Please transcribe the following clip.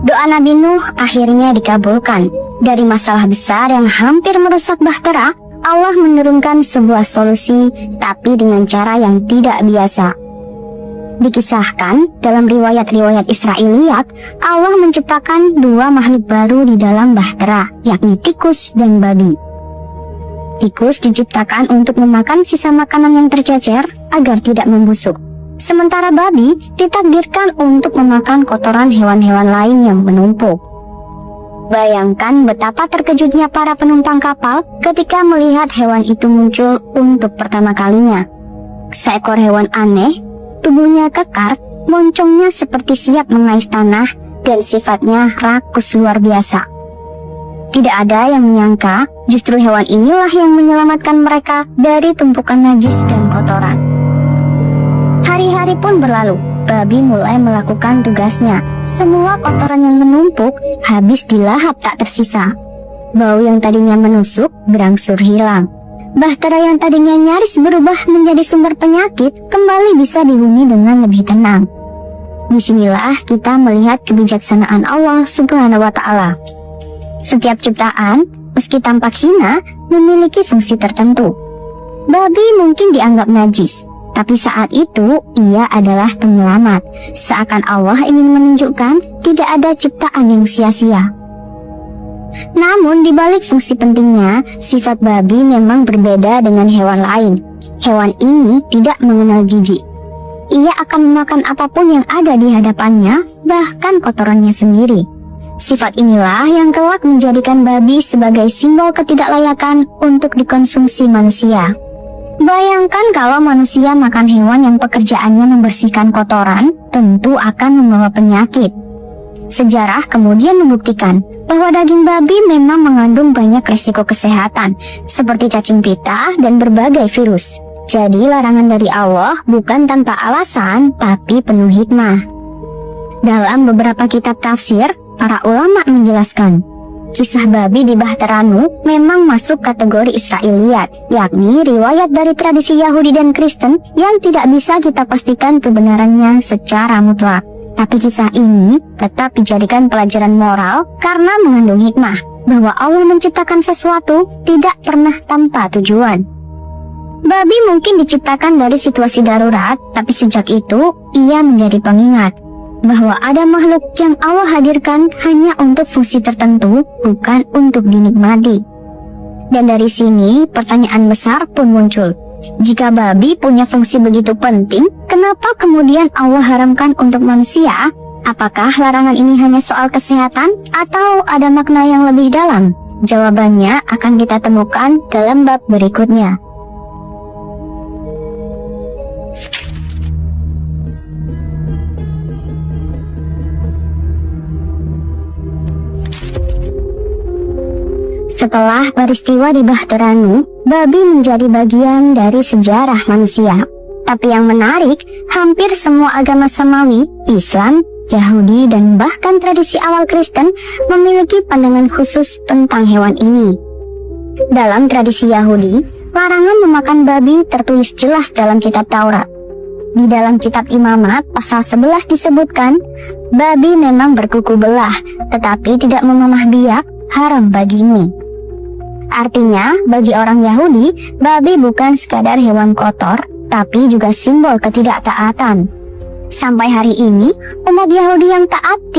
Doa Nabi Nuh akhirnya dikabulkan. Dari masalah besar yang hampir merusak bahtera, Allah menurunkan sebuah solusi, tapi dengan cara yang tidak biasa. Dikisahkan dalam riwayat-riwayat Israiliyat, Allah menciptakan dua makhluk baru di dalam bahtera, yakni tikus dan babi. Tikus diciptakan untuk memakan sisa makanan yang tercecer agar tidak membusuk. Sementara babi ditakdirkan untuk memakan kotoran hewan-hewan lain yang menumpuk. Bayangkan betapa terkejutnya para penumpang kapal ketika melihat hewan itu muncul untuk pertama kalinya. Seekor hewan aneh, tubuhnya kekar, moncongnya seperti siap mengais tanah, dan sifatnya rakus luar biasa. Tidak ada yang menyangka justru hewan inilah yang menyelamatkan mereka dari tumpukan najis dan kotoran. Hari-hari pun berlalu, babi mulai melakukan tugasnya. Semua kotoran yang menumpuk habis dilahap tak tersisa. Bau yang tadinya menusuk berangsur hilang. Bahtera yang tadinya nyaris berubah menjadi sumber penyakit kembali bisa dihuni dengan lebih tenang. Disinilah kita melihat kebijaksanaan Allah Subhanahu wa Ta'ala. Setiap ciptaan, meski tampak hina, memiliki fungsi tertentu. Babi mungkin dianggap najis, tapi saat itu ia adalah penyelamat. Seakan Allah ingin menunjukkan tidak ada ciptaan yang sia-sia. Namun di balik fungsi pentingnya, sifat babi memang berbeda dengan hewan lain. Hewan ini tidak mengenal jijik. Ia akan memakan apapun yang ada di hadapannya, bahkan kotorannya sendiri. Sifat inilah yang kelak menjadikan babi sebagai simbol ketidaklayakan untuk dikonsumsi manusia. Bayangkan kalau manusia makan hewan yang pekerjaannya membersihkan kotoran, tentu akan membawa penyakit. Sejarah kemudian membuktikan bahwa daging babi memang mengandung banyak resiko kesehatan, seperti cacing pita dan berbagai virus. Jadi larangan dari Allah bukan tanpa alasan, tapi penuh hikmah. Dalam beberapa kitab tafsir, para ulama menjelaskan, kisah babi di Bahtera Nuh memang masuk kategori Israiliyat, yakni riwayat dari tradisi Yahudi dan Kristen yang tidak bisa kita pastikan kebenarannya secara mutlak. Tapi kisah ini tetap dijadikan pelajaran moral karena mengandung hikmah, bahwa Allah menciptakan sesuatu tidak pernah tanpa tujuan. Babi mungkin diciptakan dari situasi darurat, tapi sejak itu ia menjadi pengingat bahwa ada makhluk yang Allah hadirkan hanya untuk fungsi tertentu, bukan untuk dinikmati. Dan dari sini pertanyaan besar pun muncul. Jika babi punya fungsi begitu penting, kenapa kemudian Allah haramkan untuk manusia? Apakah larangan ini hanya soal kesehatan atau ada makna yang lebih dalam? Jawabannya akan kita temukan dalam bab berikutnya. Setelah peristiwa di Bahtera Nuh, babi menjadi bagian dari sejarah manusia. Tapi yang menarik, hampir semua agama samawi, Islam, Yahudi, dan bahkan tradisi awal Kristen memiliki pandangan khusus tentang hewan ini. Dalam tradisi Yahudi, larangan memakan babi tertulis jelas dalam kitab Taurat. Di dalam kitab Imamat pasal 11 disebutkan, babi memang berkuku belah, tetapi tidak memamah biak, haram bagimu. Artinya, bagi orang Yahudi, babi bukan sekadar hewan kotor, tapi juga simbol ketidaktaatan. Sampai hari ini, umat Yahudi yang taat tidak